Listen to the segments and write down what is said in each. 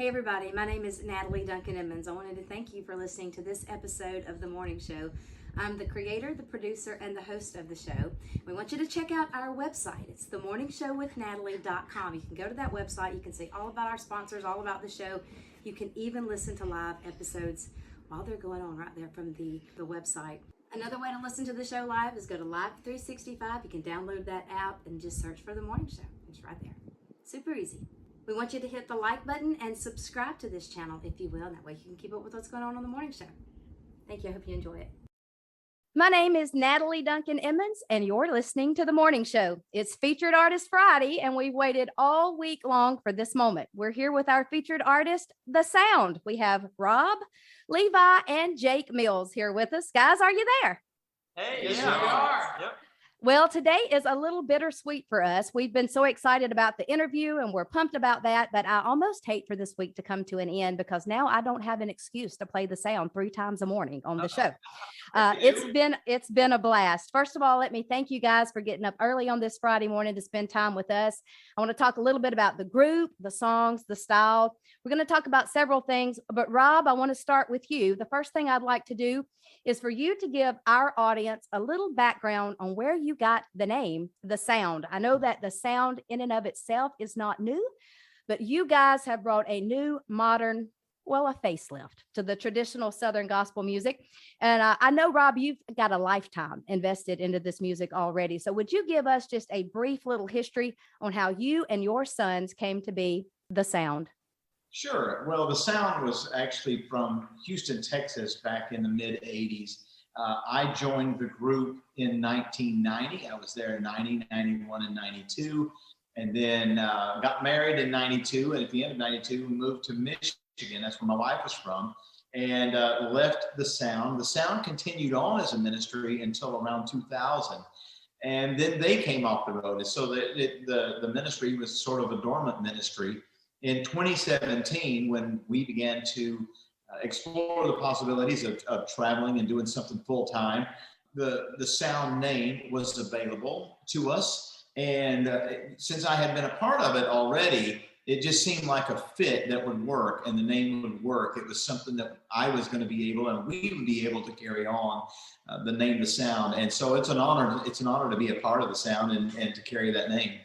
Hey everybody, my name is Natalie Duncan-Emmons. I wanted to thank you for listening to this episode of The Morning Show. I'm the creator, the producer, and the host of the show. We want you to check out our website. It's themorningshowwithnatalie.com. You can go to that website. You can see all about our sponsors, all about the show. You can even listen to live episodes while they're going on right there from the website. Another way to listen to the show live is go to Live 365. You can download that app and just search for The Morning Show. It's right there. Super easy. We want you to hit the like button and subscribe to this channel if you will. That way you can keep up with what's going on The Morning Show. Thank you. I hope you enjoy it. My name is Natalie Duncan-Emmons, and you're listening to The Morning Show. It's Featured Artist Friday, and we've waited all week long for this moment. We're here with our featured artist, The Sound. We have Rob, Levi, and Jake Mills here with us. Guys, are you there? Hey, yes, we are. Yep. Well, today is a little bittersweet for us. We've been so excited about the interview and we're pumped about that, but I almost hate for this week to come to an end because now I don't have an excuse to play The Sound 3 times a morning on the show. It's been a blast. First of all, let me thank you guys for getting up early on this Friday morning to spend time with us. I want to talk a little bit about the group, the songs, the style. We're going to talk about several things, but Rob, I want to start with you. The first thing I'd like to do is for you to give our audience a little background on where you got the name, The Sound. I know that The Sound in and of itself is not new, but you guys have brought a new, modern, well, a facelift to the traditional Southern gospel music. And I know, Rob, you've got a lifetime invested into this music already. So would you give us just a brief little history on how you and your sons came to be The Sound? Sure. Well, The Sound was actually from Houston, Texas, back in the mid-'80s. I joined the group in 1990. I was there in 90, 91, and 92, and then got married in 92. And at the end of 92, we moved to Michigan. That's where my wife was from, and left The Sound. The Sound continued on as a ministry until around 2000. And then they came off the road. So the ministry was sort of a dormant ministry. In 2017, when we began to explore the possibilities of traveling and doing something full time, the Sound name was available to us. And since I had been a part of it already, it just seemed like a fit that would work and the name would work. It was something that I was going to be able, and we would be able to carry on the name, The Sound. And so it's an honor to be a part of The Sound and to carry that name.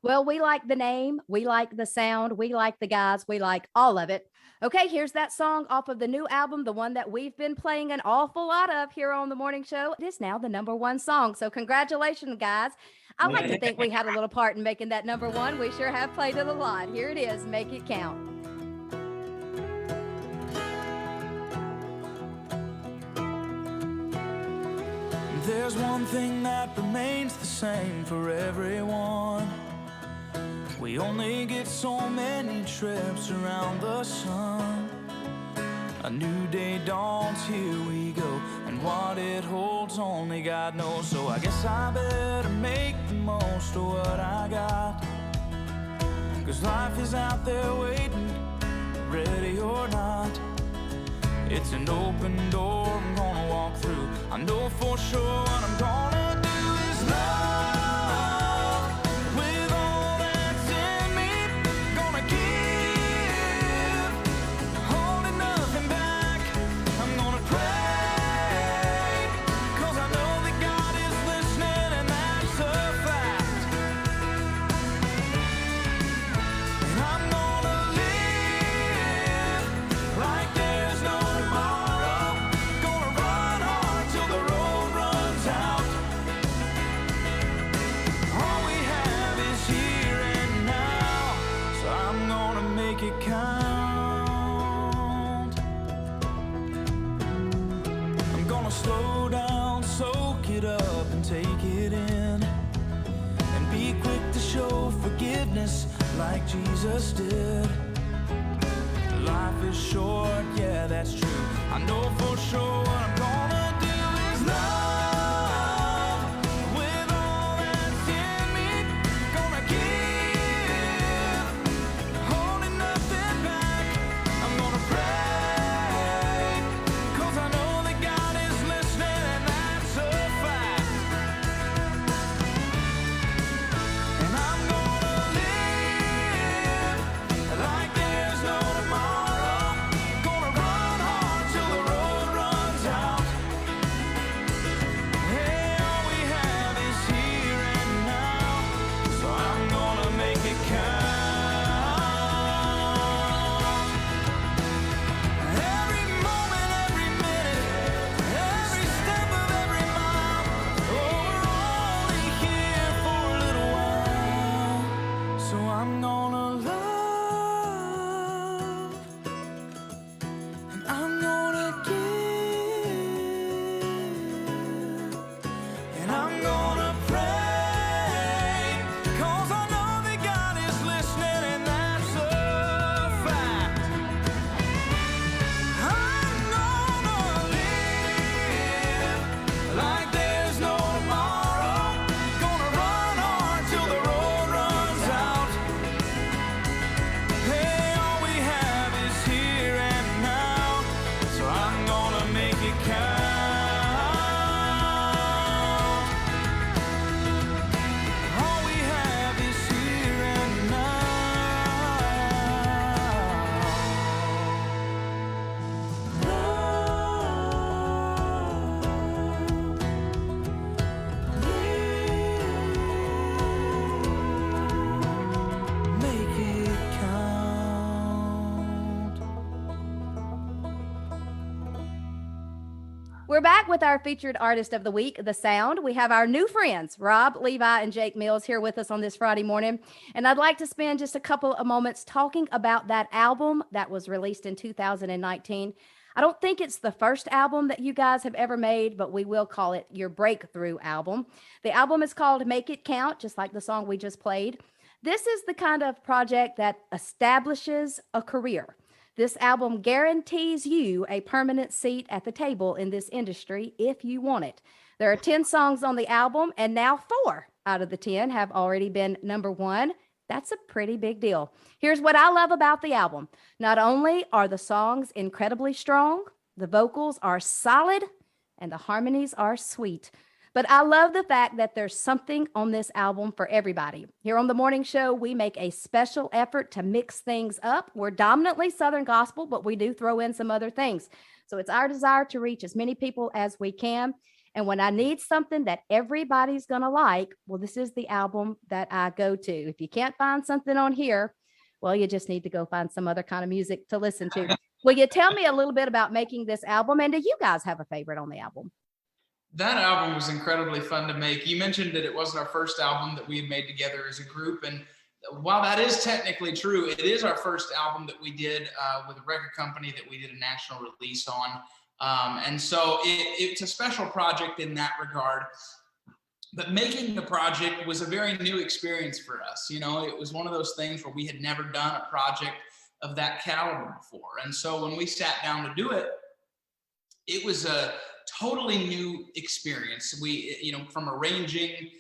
Well, we like the name, we like the sound, we like the guys, we like all of it. Okay, here's that song off of the new album, the one that we've been playing an awful lot of here on The Morning Show. It is now the #1 song, so congratulations, guys. I like to think we had a little part in making that #1. We sure have played it a lot. Here it is, Make It Count. There's one thing that remains the same for everyone. We only get so many trips around the sun. A new day dawns, here we go, and what it holds only God knows. So I guess I better make the most of what I got, 'cause life is out there waiting, ready or not. It's an open door I'm gonna walk through. I know for sure what I'm gonna do is love. Slow down, soak it up and take it in, and be quick to show forgiveness like Jesus did. Life is short, yeah, that's true. I know for sure what I'm gonna do is love. No We're back with our featured artist of the week, The Sound. We have our new friends, Rob, Levi, and Jake Mills here with us on this Friday morning. And I'd like to spend just a couple of moments talking about that album that was released in 2019. I don't think it's the first album that you guys have ever made, but we will call it your breakthrough album. The album is called Make It Count, just like the song we just played. This is the kind of project that establishes a career. This album guarantees you a permanent seat at the table in this industry if you want it. There are 10 songs on the album, and now 4 out of the 10 have already been number 1. That's a pretty big deal. Here's what I love about the album. Not only are the songs incredibly strong, the vocals are solid, and the harmonies are sweet. But I love the fact that there's something on this album for everybody. Here on The Morning Show, we make a special effort to mix things up. We're dominantly Southern gospel, but we do throw in some other things. So it's our desire to reach as many people as we can. And when I need something that everybody's going to like, well, this is the album that I go to. If you can't find something on here, well, you just need to go find some other kind of music to listen to. Will you tell me a little bit about making this album? And do you guys have a favorite on the album? That album was incredibly fun to make. You mentioned that it wasn't our first album that we had made together as a group. And while that is technically true, it is our first album that we did with a record company that we did a national release on. And so it's a special project in that regard. But making the project was a very new experience for us. You know, it was one of those things where we had never done a project of that caliber before. And so when we sat down to do it, it was a totally new experience. We, you know, from arranging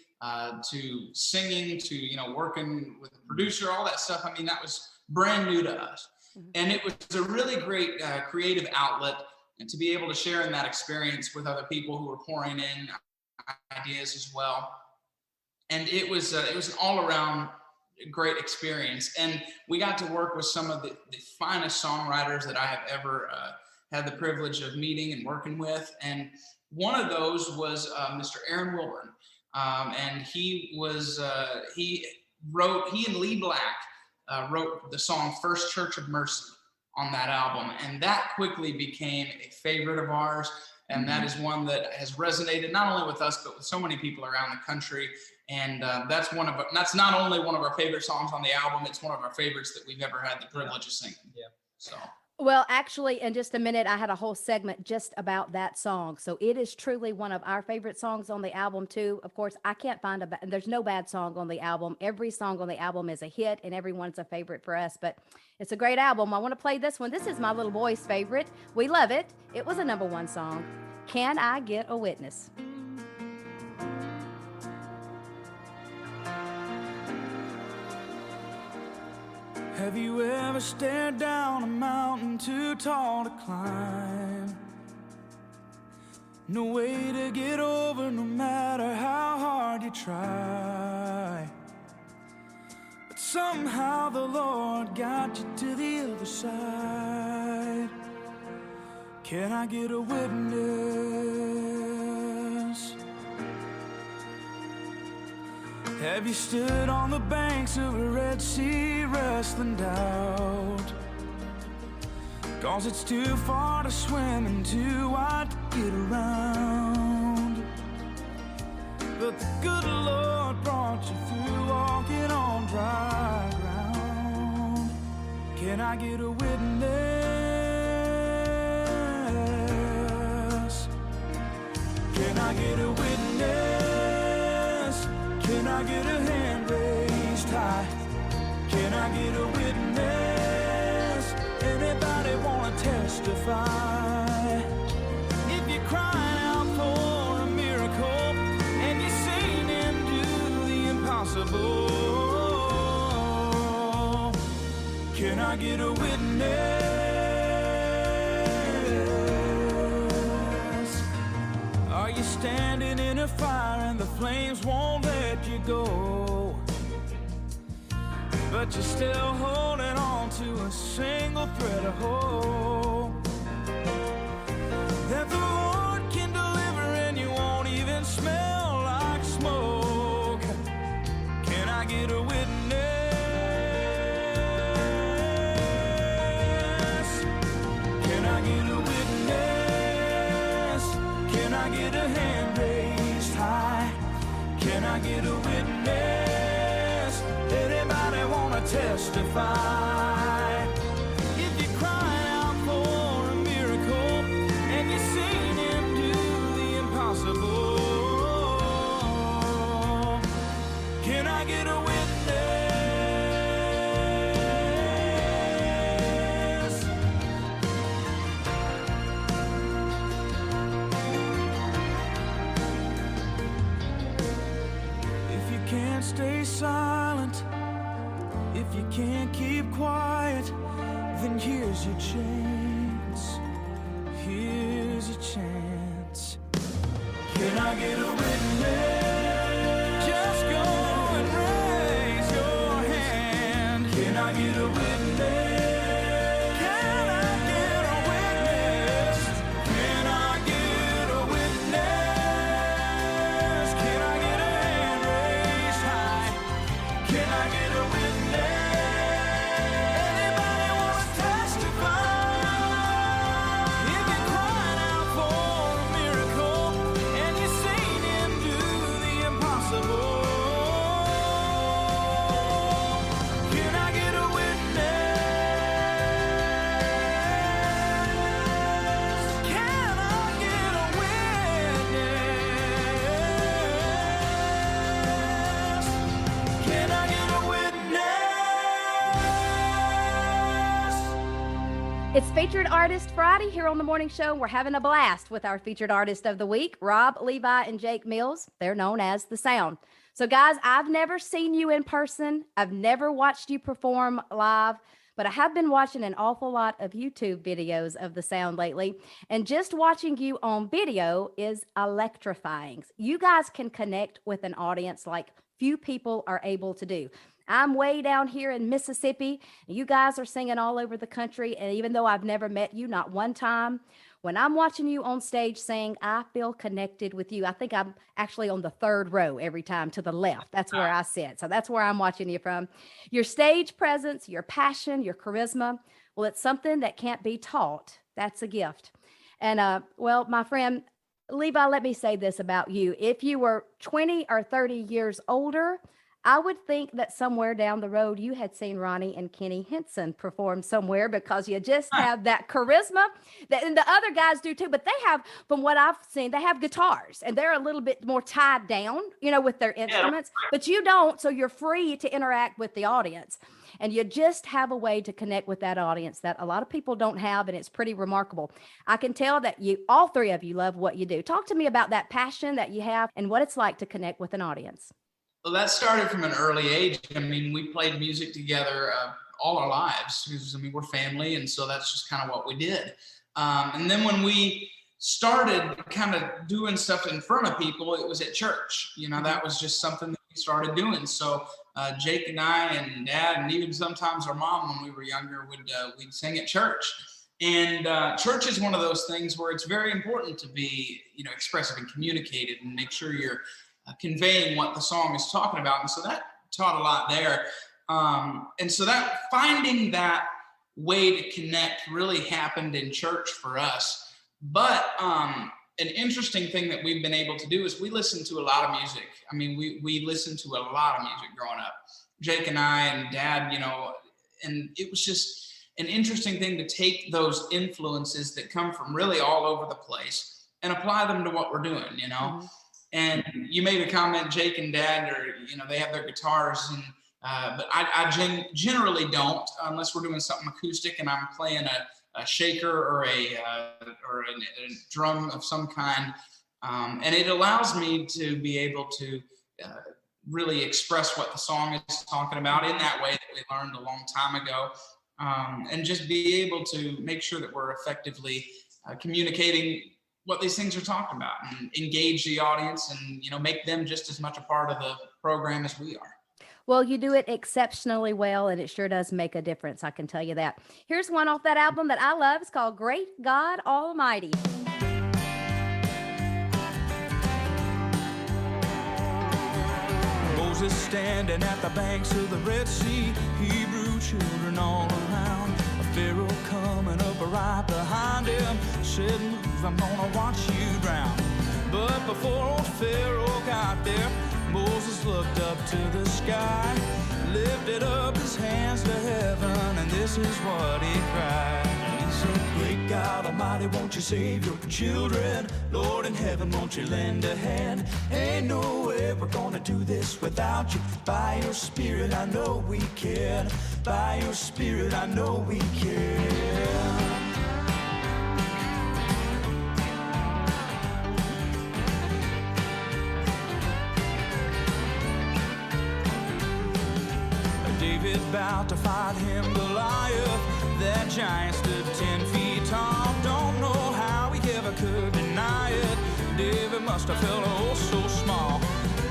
to singing to, you know, working with the producer, all that stuff. I mean, that was brand new to us. And it was a really great creative outlet, and to be able to share in that experience with other people who were pouring in ideas as well. And it was an all around great experience. And we got to work with some of the finest songwriters that I have ever had the privilege of meeting and working with. And one of those was Mr. Aaron Wilburn. And he and Lee Black wrote the song First Church of Mercy on that album. And that quickly became a favorite of ours. And that is one that has resonated not only with us, but with so many people around the country. And that's not only one of our favorite songs on the album, it's one of our favorites that we've ever had the privilege of singing. Yeah. So. Well, actually, in just a minute, I had a whole segment just about that song. So it is truly one of our favorite songs on the album, too. Of course, I can't find there's no bad song on the album. Every song on the album is a hit, and everyone's a favorite for us. But it's a great album. I want to play this one. This is my little boy's favorite. We love it. It was a #1 song. Can I Get a Witness? Have you ever stared down a mountain too tall to climb? No way to get over, no matter how hard you try. But somehow the Lord got you to the other side. Can I get a witness? Have you stood on the banks of a Red Sea wrestling doubt? 'Cause it's too far to swim and too wide to get around. But the good Lord brought you through walking on dry ground. Can I get a witness? Can I get a witness? Can I get a hand raised high? Can I get a witness? Anybody wanna testify? If you're crying out for a miracle and you've seen him do the impossible, can I get a witness? Are you standing in a fire and the flames won't let you go, but you're still holding on to a single thread of hope that the Lord can deliver and you won't even smell like smoke? Can I get a witness? Can I get a witness? testify. If you cry out for a miracle and you've seen him do the impossible, can I get a witness? If you can't stay silent, if you can't keep quiet, then here's your chance. Here's your chance. Can I get a witness? Just go and raise your hand. Can I get a witness? Can I get a witness? Can I get a witness? Can I get a hand raised high? Can I get a witness? Anybody wanna testify? If you cried out for a miracle and you seen him do the impossible, can I get a witness? Can I get a witness? Can I get a witness? It's Featured Artist Friday here on the morning show. We're having a blast with our featured artist of the week, Rob, Levi, and Jake Mills. They're known as The Sound. So guys, I've never seen you in person. I've never watched you perform live, but I have been watching an awful lot of YouTube videos of The Sound lately. And just watching you on video is electrifying. You guys can connect with an audience like few people are able to do. I'm way down here in Mississippi, and you guys are singing all over the country. And even though I've never met you, not one time, when I'm watching you on stage sing, I feel connected with you. I think I'm actually on the third row every time to the left. That's where I sit. So that's where I'm watching you from. Your stage presence, your passion, your charisma, well, it's something that can't be taught. That's a gift. And well, my friend Levi, let me say this about you. If you were 20 or 30 years older, I would think that somewhere down the road you had seen Ronnie and Kenny Henson perform somewhere, because you just have that charisma that, and the other guys do too, but they have, from what I've seen, they have guitars and they're a little bit more tied down, you know, with their instruments, but you don't. So you're free to interact with the audience, and you just have a way to connect with that audience that a lot of people don't have. And it's pretty remarkable. I can tell that you, all three of you, love what you do. Talk to me about that passion that you have and what it's like to connect with an audience. Well, that started from an early age. I mean, we played music together all our lives because, I mean, we're family. And so that's just kind of what we did. And then when we started kind of doing stuff in front of people, it was at church. You know, that was just something that we started doing. So Jake and I and Dad, and even sometimes our mom when we were younger, we'd sing at church. And church is one of those things where it's very important to be, you know, expressive and communicative and make sure you're conveying what the song is talking about. And so that taught a lot there. And so that finding that way to connect really happened in church for us. But an interesting thing that we've been able to do is we listen to a lot of music. I mean, we listened to a lot of music growing up, Jake and I and Dad, you know, and it was just an interesting thing to take those influences that come from really all over the place and apply them to what we're doing, you know. Mm-hmm. And you made a comment, Jake and Dad, or, you know, they have their guitars, and but I generally don't, unless we're doing something acoustic and I'm playing a shaker or a drum of some kind. And it allows me to be able to really express what the song is talking about in that way that we learned a long time ago. And just be able to make sure that we're effectively communicating what these things are talking about and engage the audience and, you know, make them just as much a part of the program as we are. Well, you do it exceptionally well, and it sure does make a difference. I can tell you that. Here's one off that album that I love. It's called Great God Almighty. Moses standing at the banks of the Red Sea, Hebrew children all around. A Pharaoh coming up right behind him, said, "Move, I'm gonna watch you drown." But before old Pharaoh got there, Moses looked up to the sky, lifted up his hands to heaven, and this is what he cried. He said, great God Almighty, won't you save your children? Lord in heaven, won't you lend a hand? Ain't no way we're gonna do this without you. By your Spirit, I know we can. By your Spirit, I know we can. David vowed to fight him, Goliath. That giant stood 10 feet tall. Don't know how he ever could deny it. David must have felt oh so small.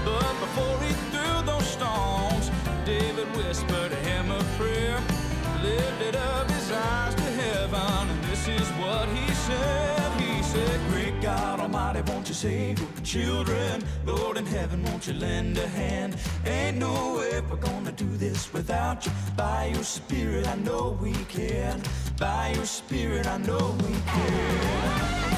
But before he threw those stones, David whispered to him a prayer, lifted up his eyes to heaven, and this is what he said. He said, great God Almighty, won't you save your children? Lord in heaven, won't you lend a hand? Ain't no way we're gonna do this without you. By your Spirit, I know we can. By your Spirit, I know we can.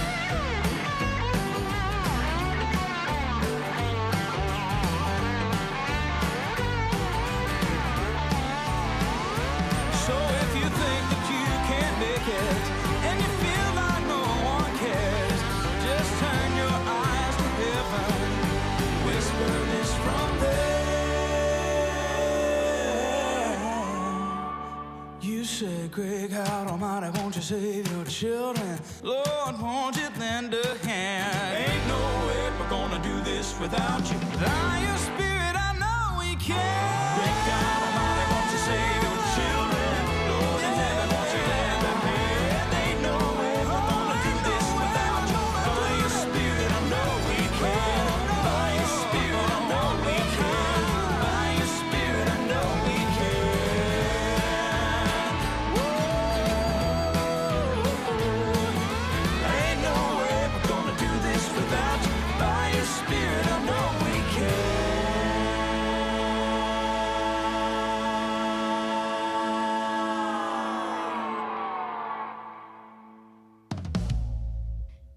Say, great God Almighty, won't you save your children? Lord, won't you lend a hand? Ain't no way we're gonna do this without you. By your Spirit, I know we can. Great God Almighty, won't you save your children? Lord in heaven, won't you lend a hand? Ain't no way we're gonna do this without you. By your Spirit, I know we can. By your Spirit, I know we can. By your Spirit, I know we can.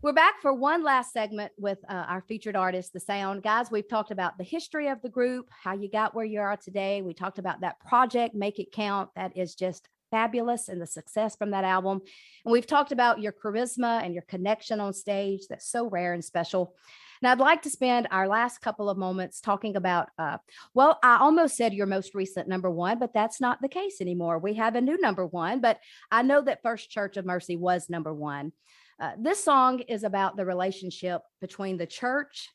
We're back for one last segment with our featured artist, The Sound. Guys, we've talked about the history of the group, how you got where you are today. We talked about that project, Make It Count. That is just fabulous, and the success from that album. And we've talked about your charisma and your connection on stage. That's so rare and special. Now, I'd like to spend our last couple of moments talking about, well, I almost said your most recent number one, but that's not the case anymore. We have a new number one, but I know that First Church of Mercy was number one. This song is about the relationship between the church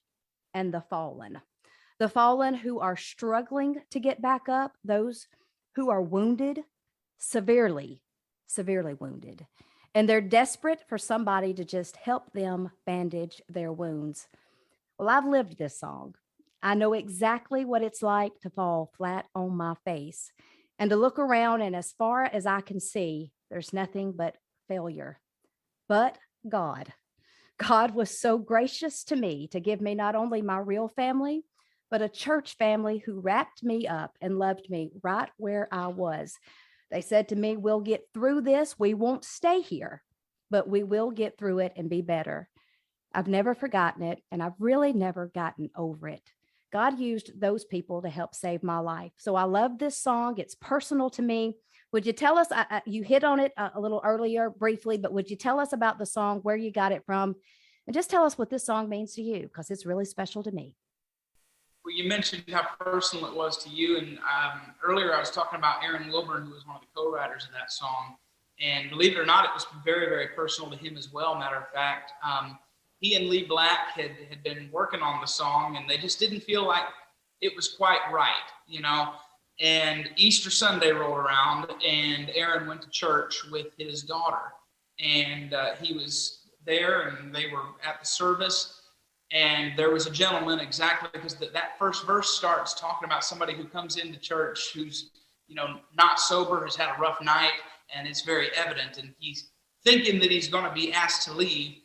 and the fallen who are struggling to get back up, those who are wounded, severely wounded, and they're desperate for somebody to just help them bandage their wounds. Well, I've lived this song. I know exactly what it's like to fall flat on my face and to look around, and as far as I can see, there's nothing but failure. But God was so gracious to me to give me not only my real family, but a church family who wrapped me up and loved me right where I was. They said to me, we'll get through this. We won't stay here, but we will get through it and be better. I've never forgotten it, and I've really never gotten over it. God used those people to help save my life. So I love this song. It's personal to me. Would you tell us, you hit on it a little earlier briefly, but would you tell us about the song, where you got it from, and just tell us what this song means to you, because it's really special to me. Well, you mentioned how personal it was to you, and earlier I was talking about Aaron Wilburn, who was one of the co-writers of that song, and believe it or not, it was very, very personal to him as well. Matter of fact, he and Lee Black had been working on the song, and they just didn't feel like it was quite right, you know. And Easter Sunday rolled around, and Aaron went to church with his daughter, and he was there, and they were at the service, and there was a gentleman, exactly, because that first verse starts talking about somebody who comes into church who's, you know, not sober, has had a rough night, and it's very evident, and he's thinking that he's going to be asked to leave,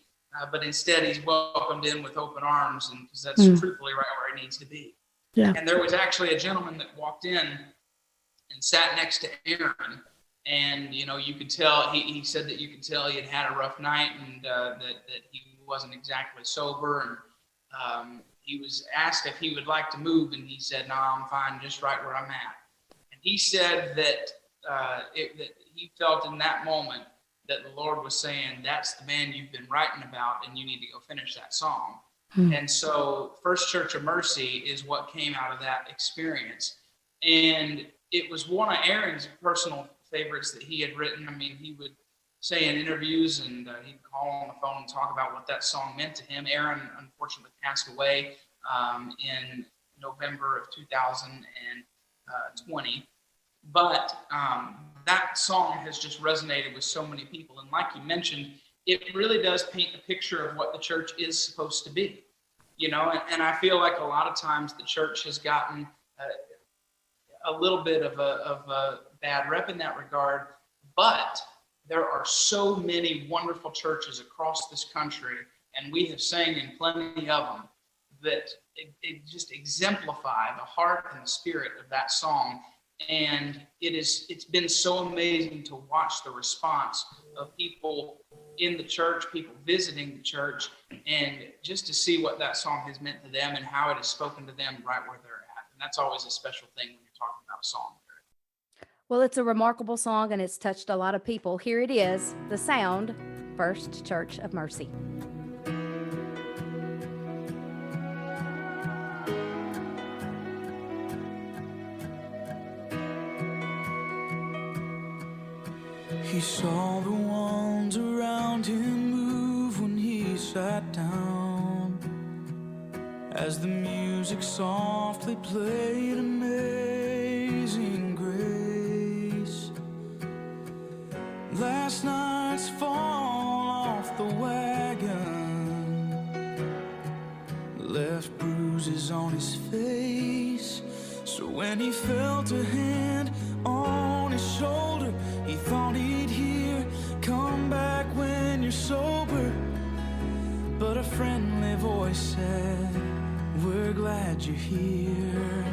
but instead he's welcomed in with open arms, and because that's truthfully right where he needs to be. Yeah. And there was actually a gentleman that walked in and sat next to Aaron, and you know, you could tell, he said that you could tell he had had a rough night, and that he wasn't exactly sober, and he was asked if he would like to move, and he said, "No, I'm fine just right where I'm at." And he said that that he felt in that moment that the Lord was saying, "That's the man you've been writing about, and you need to go finish that song." And so First Church of Mercy is what came out of that experience. And it was one of Aaron's personal favorites that he had written. I mean, he would say in interviews, and he'd call on the phone and talk about what that song meant to him. Aaron unfortunately passed away in November of 2020. But that song has just resonated with so many people. And like you mentioned, it really does paint a picture of what the church is supposed to be. You know, and I feel like a lot of times the church has gotten a little bit of a bad rep in that regard, but there are so many wonderful churches across this country, and we have sang in plenty of them, that it just exemplify the heart and the spirit of that song. And it's been so amazing to watch the response of people in the church, people visiting the church, and just to see what that song has meant to them and how it has spoken to them right where they're at. And that's always a special thing when you're talking about a song. Well, it's a remarkable song, and it's touched a lot of people. Here it is, The Sound, First Church of Mercy. He saw the ones around him move when he sat down, as the music softly played Amazing Grace. Last night's fall off the wagon left bruises on his face, so when he felt a hand on his shoulder, he thought he'd hear, "Come back when you're sober." But a friendly voice said, "We're glad you're here.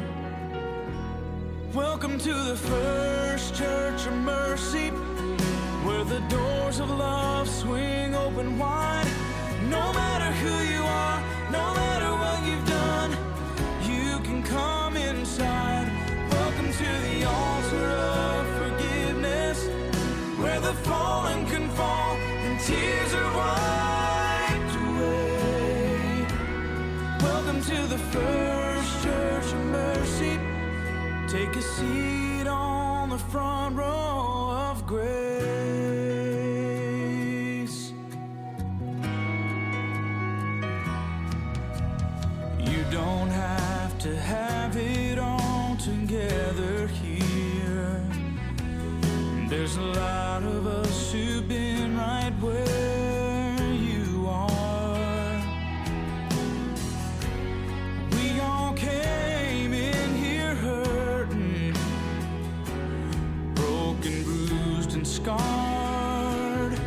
Welcome to the First Church of Mercy, where the doors of love swing open wide. No matter who you are, no matter what you've done, you can come inside. Welcome to the altar of forgiveness, where the fallen can fall and tears are wiped away. Welcome to the First Church of Mercy. Take a seat on the front row of grace. You don't have to have it all together here. There's a lot of us who've been right where you are. We all came in here hurting, broken, bruised, and scarred.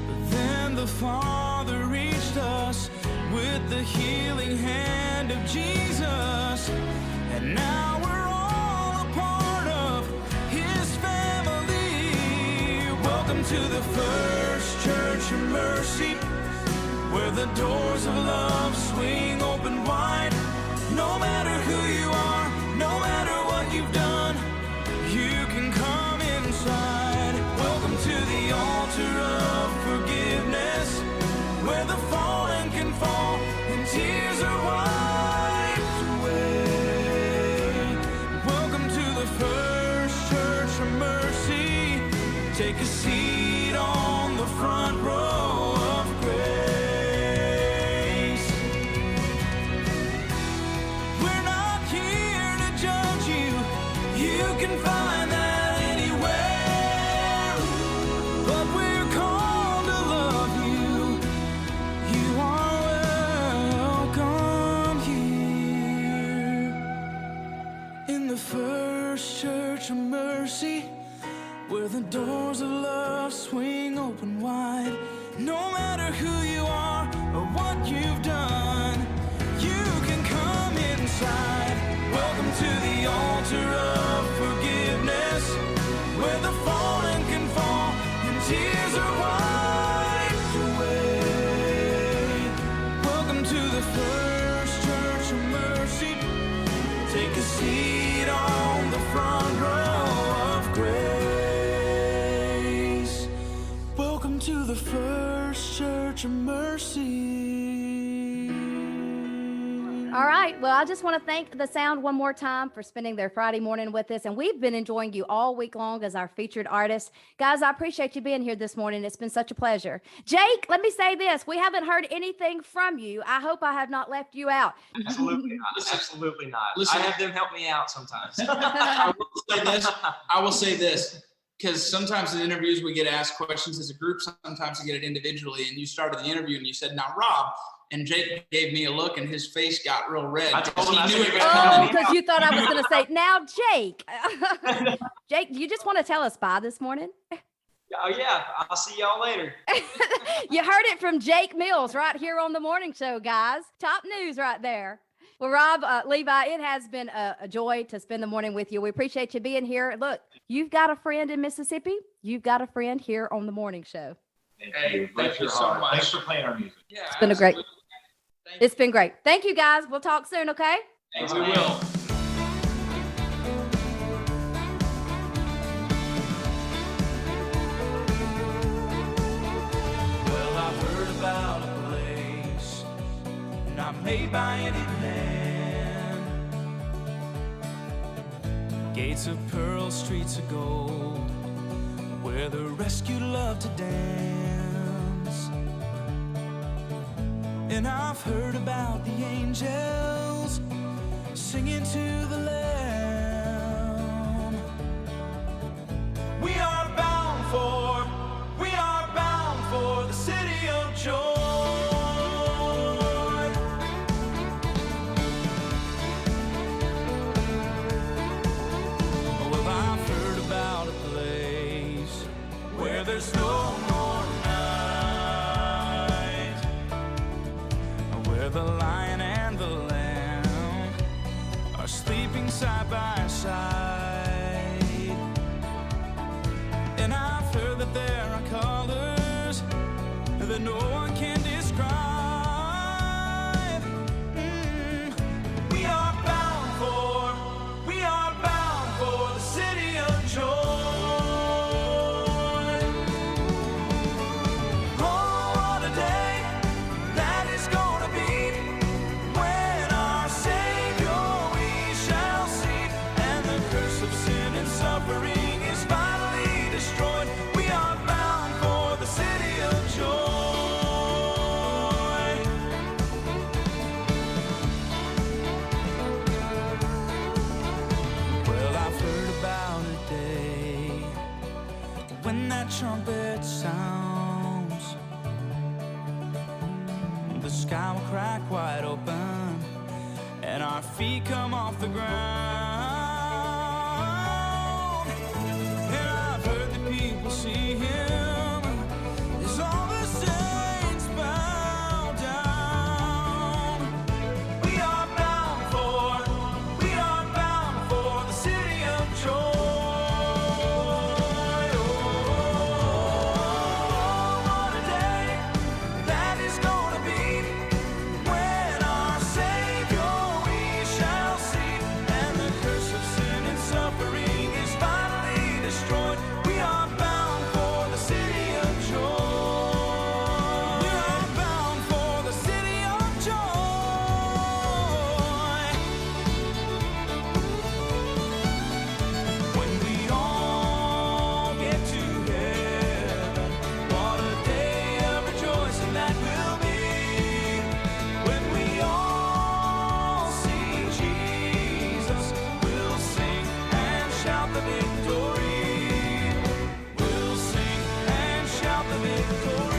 But then the Father reached us with the healing hand of Jesus, and now we're all a part of His family. Welcome to the First Church of Mercy, where the doors of love swing open wide. No matter who you are, no matter what you've done, you can come inside. Welcome to the altar of forgiveness, where the fallen can fall and tears are wiped away. Welcome to the First Church of Mercy. Take a seat on the front row of grace. We're not here to judge you. You can find that anywhere. But we're called to love you. You are welcome here. In the First Church of Mercy, where the doors of love swing open wide. No matter who you are or what you've done, you can come inside. Welcome to the altar of forgiveness, where the fallen can fall and tears are wiped away. Welcome to the your mercy. All right. Well, I just want to thank The Sound one more time for spending their Friday morning with us. And we've been enjoying you all week long as our featured artist. Guys, I appreciate you being here this morning. It's been such a pleasure. Jake, let me say this. We haven't heard anything from you. I hope I have not left you out. Absolutely not. Absolutely not. Listen. I have them help me out sometimes. I will say this, because sometimes in interviews we get asked questions as a group, sometimes we get it individually. And you started the interview and you said, "Now, Rob," and Jake gave me a look and his face got real red. I told him, He knew it was Oh, coming. because you thought I was going to say, "Now, Jake." Jake, you just want to tell us bye this morning? Oh, yeah. I'll see y'all later. You heard it from Jake Mills right here on the morning show, guys. Top news right there. Well, Rob, Levi, it has been a joy to spend the morning with you. We appreciate you being here. Look, you've got a friend in Mississippi. You've got a friend here on the morning show. Hey, thank you so much. Thanks for playing our music. Yeah, It's been a great- absolutely. Thank you. It's been great. Thank you, guys. We'll talk soon, okay? Thanks, we will. Well, I've heard about a place not made by any man. Gates of pearl, streets of gold, where the rescued love to dance. And I've heard about the angels singing to the Lamb. We are bound for the city of joy. Well, I've heard about a place where there's no more night, where the lion and the lamb are sleeping side by side. And I've heard that there are colors that no one can describe. We are bound for the city of joy. Oh, what a day that is gonna be when our Savior we shall see, and the curse of sin and suffering is finally destroyed. We are bound for the city of joy. Well, I've heard about a day when that trumpet sounds, the sky will crack wide open and our feet come off the ground. And I've heard that people see him as all the saints bow down. We are bound for the city of joy. Oh, what a day that is gonna be when our Savior we shall see, and the curse of sin and suffering is finally destroyed. We are bound for the city of joy. We are bound for the city of joy. When we all get to heaven, what a day of rejoicing that will be. When we all see Jesus, we'll sing and shout the victory. We'll sing and shout the victory.